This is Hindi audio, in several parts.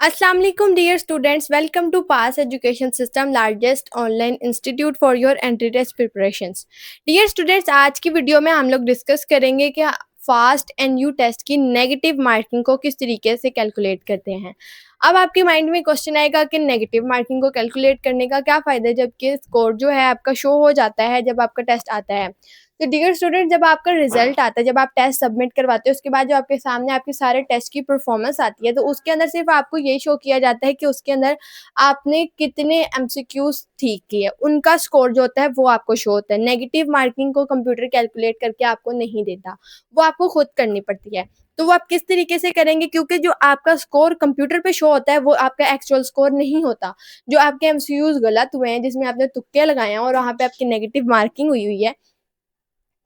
Assalamu alaikum dear students, welcome to PAS Education System largest online institute for your entry test preparations. Dear students, आज की वीडियो में हम लोग डिस्कस करेंगे कि फास्ट एंड यू टेस्ट की नेगेटिव मार्किंग को किस तरीके से कैलकुलेट करते हैं। अब आपके माइंड में क्वेश्चन आएगा कि नेगेटिव मार्किंग को कैलकुलेट करने का क्या फ़ायदा है जबकि स्कोर जो है आपका शो हो जाता है जब आपका टेस्ट आता है। तो डियर स्टूडेंट, जब आपका रिजल्ट आता है, जब आप टेस्ट सबमिट करवाते हो, उसके बाद जो आपके सामने आपके सारे टेस्ट की परफॉर्मेंस आती है, तो उसके अंदर सिर्फ आपको यही शो किया जाता है कि उसके अंदर आपने कितने एमसीक्यूज ठीक किए, उनका स्कोर जो होता है वो आपको शो होता है। नेगेटिव मार्किंग को कंप्यूटर कैलकुलेट करके आपको नहीं देता, वो आपको खुद करनी पड़ती है। तो वो आप किस तरीके से करेंगे, क्योंकि जो आपका स्कोर कंप्यूटर पे शो होता है वो आपका एक्चुअल स्कोर नहीं होता। जो आपके एमसीक्यूज गलत हुए हैं, जिसमें आपने तुक्के लगाए हैं और वहाँ पे आपकी नेगेटिव मार्किंग हुई हुई है,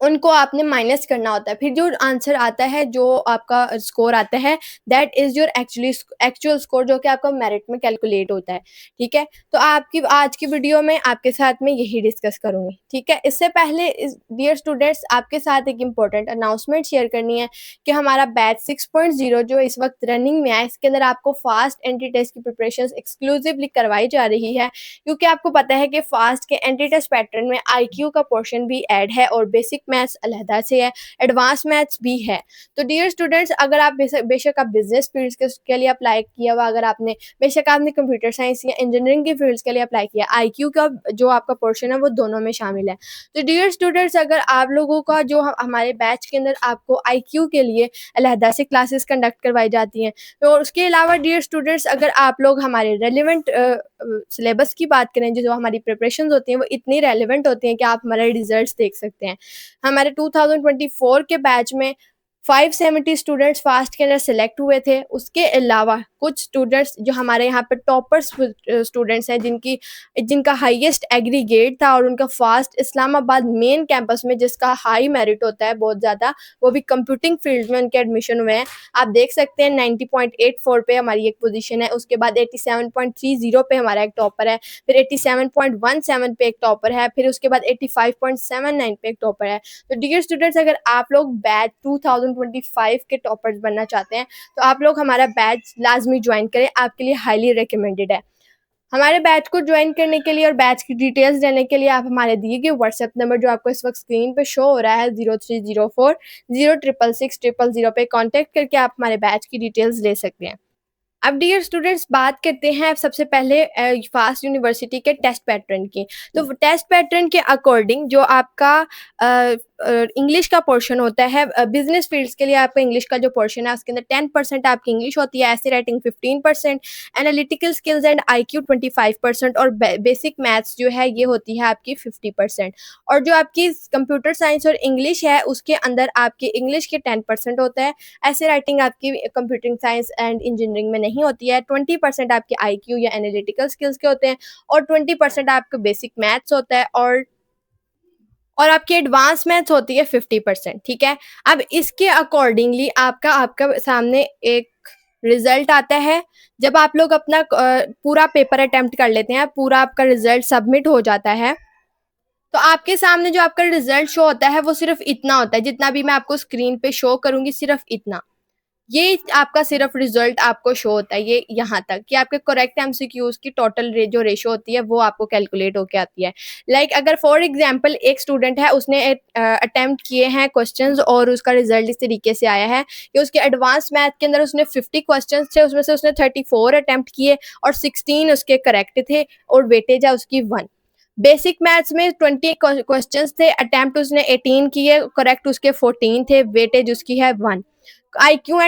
उनको आपने माइनस करना होता है। फिर जो आंसर आता है, जो आपका स्कोर आता है, that is your actual score, जो कि आपका मेरिट में कैलकुलेट होता है। ठीक है? तो आपकी आज की वीडियो में आपके साथ मैं यही डिस्कस करूँगी। ठीक है? इससे पहले डियर स्टूडेंट्स, आपके साथ एक इम्पोर्टेंट अनाउंसमेंट शेयर करनी है कि हमारा बैच 6.0 जो इस वक्त रनिंग में है, इसके अंदर आपको फास्ट एंट्री टेस्ट की प्रिपरेशंस एक्सक्लूसिवली करवाई जा रही है, क्योंकि आपको पता है कि फास्ट के एंट्री टेस्ट पैटर्न में आईक्यू का पोर्शन भी ऐड है और बेसिक मैथ्स अलहदा से है, एडवांस मैथ्स भी है। तो डियर स्टूडेंट्स, अगर आप बेशक आप बिजनेस फील्ड्स के लिए अप्लाई किया हुआ, अगर आपने बेशक आपने कंप्यूटर साइंस या इंजीनियरिंग की फील्ड्स के लिए अप्लाई किया, आईक्यू का जो आपका पोर्शन है वो दोनों में शामिल है। तो डियर स्टूडेंट्स, अगर आप लोगों का जो हमारे बैच के अंदर आपको आईक्यू के लिए अलहदा से क्लासेस कंडक्ट करवाई जाती हैं, तो उसके अलावा डियर स्टूडेंट्स, अगर आप लोग हमारे रेलिवेंट सिलेबस की बात करें, जो हमारी प्रिपरेशंस होती हैं वो इतनी रेलिवेंट होती हैं कि आप हमारे रिजल्ट्स देख सकते हैं। हमारे 2024 के बैच में 570 स्टूडेंट्स फास्ट के अंदर सेलेक्ट हुए थे। उसके अलावा कुछ स्टूडेंट्स जो हमारे यहाँ पे टॉपर्स स्टूडेंट्स हैं, जिनका हाईएस्ट एग्रीगेट था और उनका फास्ट इस्लामाबाद मेन कैंपस में, जिसका हाई मेरिट होता है बहुत ज़्यादा, वो भी कंप्यूटिंग फील्ड में उनके एडमिशन हुए हैं। आप देख सकते हैं 90.84 पे हमारी एक पोजीशन है, उसके बाद 87.30 पे हमारा एक टॉपर है, फिर 87.17 पे एक टॉपर है, फिर उसके बाद 85.79 पे एक टॉपर है। तो डियर स्टूडेंट्स, अगर आप लोग बैच 2025 के टॉपर्स बनना चाहते हैं, तो आप लोग हमारा बैच लाजमी ज्वाइन करें, आपके लिए हाईली रिकमेंडेड है। हमारे बैच को ज्वाइन करने के लिए और बैच की डिटेल्स देने के लिए आप हमारे दिए गए व्हाट्सएप नंबर, जो आपको इस वक्त स्क्रीन पे शो हो रहा है, 0304 066600 पे कॉन्टेक्ट करके आप हमारे बैच की डिटेल्स ले सकते हैं। अब डियर स्टूडेंट्स, बात करते हैं सबसे पहले फास्ट यूनिवर्सिटी के टेस्ट पैटर्न की। तो टेस्ट पैटर्न के अकॉर्डिंग जो आपका इंग्लिश का पोर्शन होता है, बिजनेस फील्ड्स के लिए आपका इंग्लिश का जो पोर्शन है उसके अंदर 10% आपकी इंग्लिश होती है, ऐसे writing 15%, analytical skills and IQ 25% और बेसिक मैथ्स जो है ये होती है आपकी 50%। और जो आपकी कंप्यूटर साइंस और इंग्लिश है, उसके अंदर आपकी इंग्लिश के 10% होता है, ऐसे राइटिंग आपकी कंप्यूटिंग साइंस एंड इंजीनियरिंग में नहीं होती है। 20% आपके आईक्यू या एनालिटिकल स्किल्स के होते हैं और 20% आपका बेसिक मैथ्स होता है, और आपकी एडवांस मैथ्स होती है 50%। ठीक है? अब इसके अकॉर्डिंगली आपका आपका सामने एक रिजल्ट आता है। जब आप लोग अपना पूरा पेपर अटेम्प्ट कर लेते हैं, पूरा आपका रिजल्ट सबमिट हो जाता है, तो आपके सामने जो आपका रिजल्ट शो होता है वो सिर्फ इतना होता है, जितना भी मैं आपको स्क्रीन पे शो करूंगी, सिर्फ इतना। ये आपका सिर्फ रिजल्ट आपको शो होता है, ये यहाँ तक कि आपके करेक्ट एमसीक्यूज की टोटल जो रेशो होती है वो आपको कैलकुलेट होके आती है। अगर फॉर एग्जांपल एक स्टूडेंट है, उसने अटेम्प्ट किए हैं क्वेश्चंस और उसका रिजल्ट इस तरीके से आया है कि उसके एडवांस मैथ के अंदर उसने 50 क्वेश्चंस थे, उसमें से उसने 34 अटेम्प्ट किए और 16 उसके करेक्ट थे और वेटेज है उसकी 1। बेसिक मैथ्स में 20 क्वेश्चंस थे, अटेम्प्ट उसने 18 किए, करेक्ट उसके 14 थे, वेटेज उसकी है 1। आईक्यू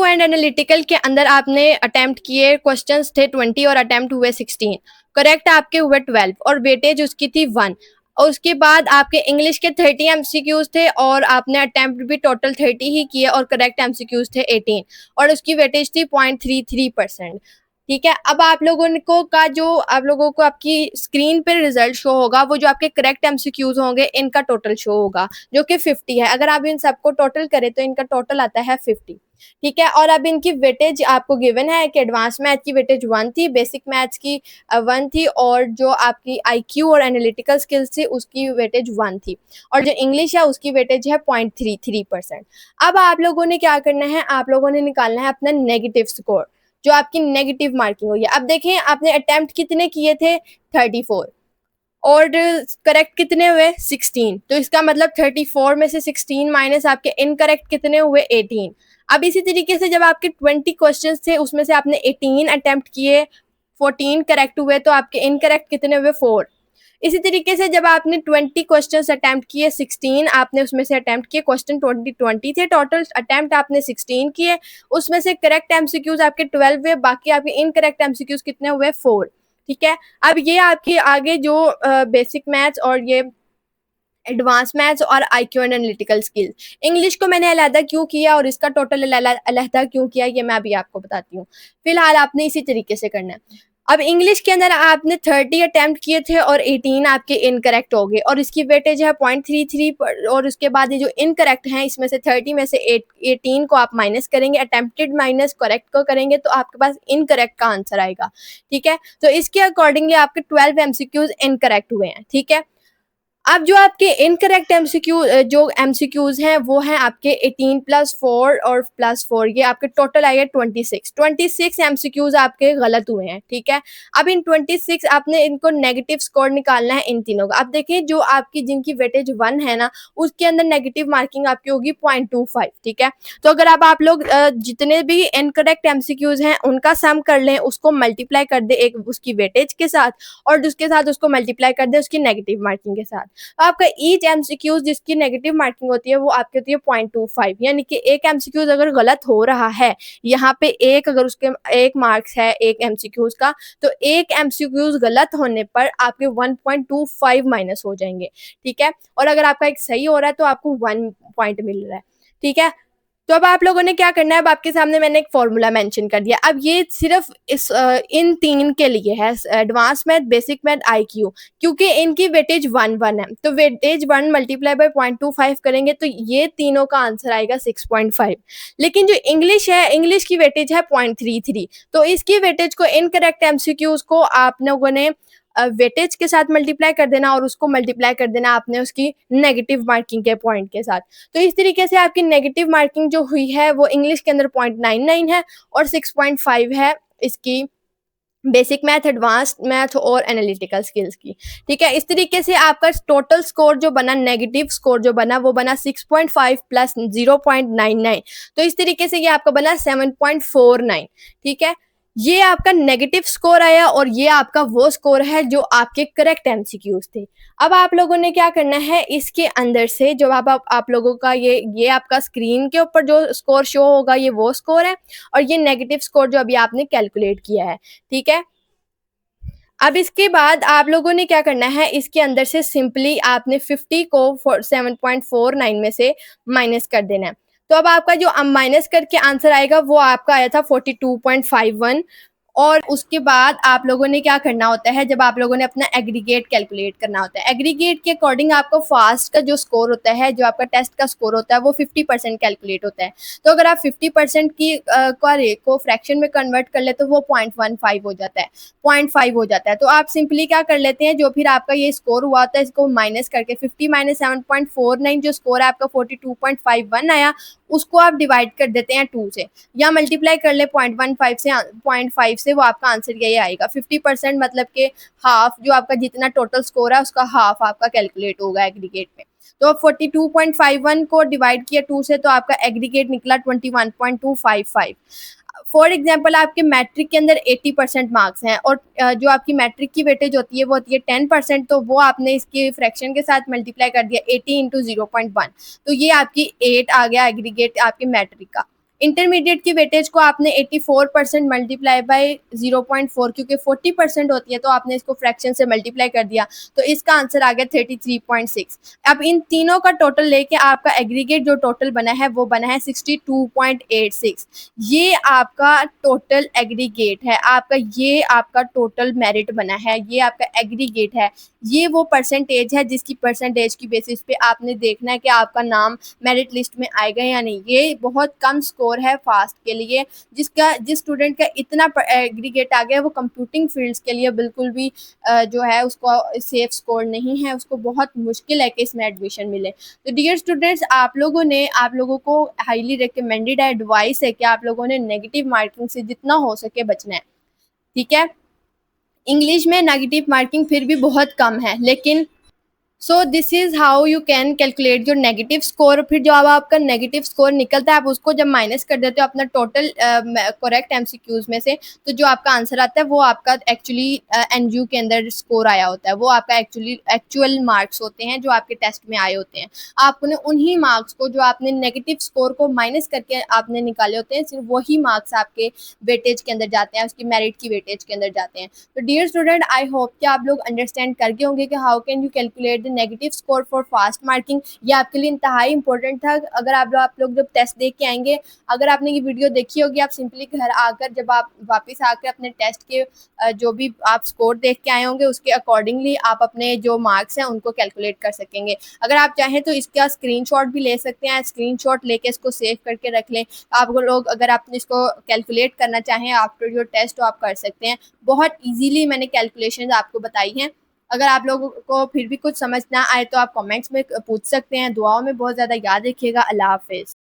एंड एनालिटिकल के अंदर आपने अटेम्प्ट किए क्वेश्चंस थे 20 और अटेम्प्ट हुए 16, करेक्ट आपके हुए 12 और वेटेज उसकी थी 1। और उसके बाद आपके इंग्लिश के 30 एमसीक्यूज थे और आपने अटेम्प्ट भी टोटल 30 ही किए और करेक्ट एमसीक्यूज थे 18 और उसकी वेटेज थी 0.33%। ठीक है? अब आप लोगों को आपकी स्क्रीन पर रिजल्ट शो होगा, वो जो आपके करेक्ट एमसीक्यूज होंगे इनका टोटल शो होगा, जो कि 50 है। अगर आप इन सबको टोटल करें तो इनका टोटल आता है 50। ठीक है? और अब इनकी वेटेज आपको गिवन है कि एडवांस मैथ की वेटेज 1 थी, बेसिक मैथ्स की 1 थी और जो आपकी आईक्यू और एनालिटिकल स्किल्स थी उसकी वेटेज 1 थी और जो इंग्लिश है उसकी वेटेज है 0.33%। अब आप लोगों ने क्या करना है, आप लोगों ने निकालना है अपना नेगेटिव स्कोर। जो आपकी नेगेटिव मार्किंग हुई है। अब देखें आपने अटेम्प्ट कितने किए थे, 34, और करेक्ट कितने हुए, 16। तो इसका मतलब 34 में से 16 माइनस आपके इनकरेक्ट कितने हुए, 18। अब इसी तरीके से जब आपके 20 क्वेश्चंस थे उसमें से आपने 18 अटेम्प्ट किए, 14 करेक्ट हुए, तो आपके इनकरेक्ट कितने हुए, 4। इसी तरीके से जब आपने 20 क्वेश्चंस अटेम्प्ट किए, 16 आपने उसमें से अटेम्प्ट किए, क्वेश्चन 20 थे, टोटल अटेम्प्ट आपने 16 किए, उसमें से करेक्ट एमसीक्यूज आपके 12 हुए, बाकी आपके इनकरेक्ट एमसीक्यूज कितने हुए, 4। ठीक है। अब ये आपके आगे जो बेसिक मैथ्स और ये एडवांस मैथ्स और IQ and analytical skill, English को मैंने अलहदा क्यों किया और इसका टोटल अलहदा क्यों किया, ये मैं अभी आपको बताती हूँ। फिलहाल आपने इसी तरीके से करना है। अब इंग्लिश के अंदर आपने 30 अटेम्प्ट किए थे और 18 आपके इनकरेक्ट हो गए, और इसकी वेटेज है 0.33, और उसके बाद ये जो इनकरेक्ट हैं इसमें से 30 में से 18 को आप माइनस करेंगे, अटेम्प्टेड माइनस करेक्ट को करेंगे, तो आपके पास इनकरेक्ट का आंसर आएगा। ठीक है। तो इसके अकॉर्डिंगली आपके 12 एमसीक्यूज इनकरेक्ट हुए हैं। ठीक है। अब जो आपके इनकरेक्ट एमसीक्यूज हैं वो हैं आपके 18 प्लस 4 और प्लस 4, ये आपके टोटल आएगा 26 एमसीक्यूज आपके गलत हुए हैं। ठीक है। अब इन 26 आपने इनको नेगेटिव स्कोर निकालना है इन तीनों का। अब देखिए जो आपकी जिनकी वेटेज 1 है ना, उसके अंदर नेगेटिव मार्किंग आपकी होगी 0.25। ठीक है। तो अगर अब आप लोग जितने भी इनकरेक्ट एमसीक्यूज हैं उनका सम कर लें, उसको मल्टीप्लाई कर दे एक उसकी वेटेज के साथ, और उसके साथ उसको मल्टीप्लाई कर दे उसकी नेगेटिव मार्किंग के साथ, आपका ईच एमसीक्यूज जिसकी नेगेटिव मार्किंग होती है वो आपकी होती है 0.25। यानी कि एक एमसीक्यूज अगर गलत हो रहा है, यहाँ पे एक अगर उसके एक मार्क्स है एक एमसीक्यूज का, तो एक एमसीक्यूज गलत होने पर आपके 1.25 माइनस हो जाएंगे। ठीक है। और अगर आपका एक सही हो रहा है तो आपको 1 पॉइंट मिल रहा है। ठीक है। तो अब आप लोगों ने क्या करना है, अब आपके सामने मैंने एक फॉर्मूला मेंशन कर दिया। अब ये सिर्फ इन तीन के लिए है, advance math, basic math, IQ, क्योंकि इनकी वेटेज 1 है, तो वेटेज 1 मल्टीप्लाई बाय 0.25 करेंगे तो ये तीनों का आंसर आएगा 6.5। लेकिन जो इंग्लिश है, इंग्लिश की वेटेज है 0.33, तो इसकी वेटेज को इनकरेक्ट एमसीक्यूज को आप लोगों ने वेटेज के साथ मल्टीप्लाई कर देना और उसको मल्टीप्लाई कर देना आपने उसकी नेगेटिव मार्किंग के पॉइंट के साथ। तो इस तरीके से आपकी नेगेटिव मार्किंग जो हुई है वो इंग्लिश के अंदर 0.99 है और 6.5 है इसकी बेसिक मैथ, एडवांस मैथ और एनालिटिकल स्किल्स की। ठीक है। इस तरीके से आपका टोटल स्कोर जो बना, नेगेटिव स्कोर जो बना वो बना 6.5 प्लस 0.99, तो इस तरीके से ये आपका बना 7.49। ठीक है। ये आपका नेगेटिव स्कोर आया और ये आपका वो स्कोर है जो आपके करेक्ट एमसीक्यूज थे। अब आप लोगों ने क्या करना है, इसके अंदर से जो आप लोगों का ये आपका स्क्रीन के ऊपर जो स्कोर शो होगा ये वो स्कोर है, और ये नेगेटिव स्कोर जो अभी आपने कैलकुलेट किया है। ठीक है। अब इसके बाद आप लोगों ने क्या करना है, इसके अंदर से सिंपली आपने 50 को 7.49 में से माइनस कर देना है। तो अब आपका जो माइनस करके आंसर आएगा वो आपका आया था 42.51। और उसके बाद आप लोगों ने क्या करना होता है, जब आप लोगों ने अपना एग्रीगेट कैलकुलेट करना होता है, एग्रीगेट के अकॉर्डिंग आपको फास्ट का जो स्कोर होता है, जो आपका टेस्ट का स्कोर होता है वो 50% कैलकुलेट होता है। तो अगर आप 50% की को फ्रैक्शन में कन्वर्ट कर ले तो वो 0.15 हो जाता है, 0.5 हो जाता है। तो आप सिंपली क्या कर लेते हैं, जो फिर आपका ये स्कोर हुआ होता है इसको माइनस करके 50 माइनस 7.49 जो स्कोर है आपका 42.51 आया, उसको आप डिवाइड कर देते हैं 2 से, या मल्टीप्लाई कर ले 0.15 से, 0.5 से, वो आपका आंसर यही आएगा। 50% मतलब के हाफ, जो आपका जितना टोटल स्कोर है उसका हाफ आपका कैलकुलेट होगा एग्रीगेट में। तो 42.51 को डिवाइड किया 2 से तो आपका एग्रीगेट निकला 21.255। फॉर एग्जाम्पल आपके मैट्रिक के अंदर 80% मार्क्स हैं और जो आपकी मैट्रिक की वेटेज होती है वो होती है 10%, तो वो आपने इसके फ्रैक्शन के साथ मल्टीप्लाई कर दिया 80 इंटू 0.1, तो ये आपकी 8 आ गया एग्रीगेट आपके मैट्रिक का। इंटरमीडिएट की वेटेज को आपने 84% मल्टीप्लाई बाय 0.4, क्योंकि 40% होती है तो आपने इसको फ्रैक्शन से मल्टीप्लाई कर दिया, तो इसका आंसर आ गया 33.6। अब इन तीनों का टोटल लेके आपका एग्रीगेट जो टोटल बना है वो बना है 62.86। ये आपका टोटल एग्रीगेट है, ये आपका टोटल मेरिट बना है, ये आपका एग्रीगेट है। ये वो परसेंटेज है जिसकी परसेंटेज की बेसिस पे आपने देखना है कि आपका नाम मेरिट लिस्ट में आएगा या नहीं। ये बहुत कम स्कोर स्कोर है फास्ट के लिए, जिस स्टूडेंट का इतना एग्रीगेट आ गया वो कंप्यूटिंग फील्ड्स के लिए बिल्कुल भी जो है उसको सेफ स्कोर नहीं है, उसको बहुत मुश्किल है कि इसमें एडमिशन मिले। तो डियर स्टूडेंट्स, आप लोगों को हाईली रिकमेंडेड एडवाइस है कि आप लोगों ने नेगेटिव मार्किंग से जितना हो सके बचना है, ठीक है। इंग्लिश में नेगेटिव मार्किंग फिर भी बहुत कम है, लेकिन so this is how you can calculate your negative score. फिर जो अब आपका नेगेटिव स्कोर निकलता है, आप उसको जब माइनस कर देते हो अपना टोटल करेक्ट एमसीक्यूज में से, तो जो आपका आंसर आता है वो आपका एक्चुअली एनजीयू के अंदर स्कोर आया होता है, वो आपका एक्चुअली एक्चुअल मार्क्स होते हैं जो आपके टेस्ट में आए होते हैं। आपने उन्हीं मार्क्स को जो आपने नेगेटिव स्कोर को माइनस करके आपने निकाले होते हैं, सिर्फ वही मार्क्स आपके वेटेज के अंदर जाते हैं, उसकी मेरिट की वेटेज के अंदर जाते हैं। तो डियर स्टूडेंट, आई होप कि आप लोग अंडरस्टैंड कर गए होंगे कि how can you calculate the negative score for fast marking. ये आपके लिए इंतहाई इंपॉर्टेंट था। अगर आप लोग जब टेस्ट दे के आएंगे, अगर आपने ये वीडियो देखी होगी, आप सिंपली घर आकर जब आप वापस आकर अपने टेस्ट के जो भी आप स्कोर देख के आए होंगे उसके अकॉर्डिंगली आप अपने जो मार्क्स हैं उनको कैलकुलेट कर सकेंगे। अगर आप चाहें तो इसका स्क्रीनशॉट भी ले सकते हैं, स्क्रीनशॉट लेके इसको सेव करके रख लें। आप लोग अगर आप इसको कैलकुलेट करना चाहें आफ्टर योर टेस्ट तो आप कर सकते हैं। बहुत इजीली मैंने कैलकुलेशंस आपको बताई हैं। अगर आप लोगों को फिर भी कुछ समझ ना आए तो आप कमेंट्स में पूछ सकते हैं। दुआओं में बहुत ज़्यादा याद रखिएगा। अल्लाह हाफ़िज़।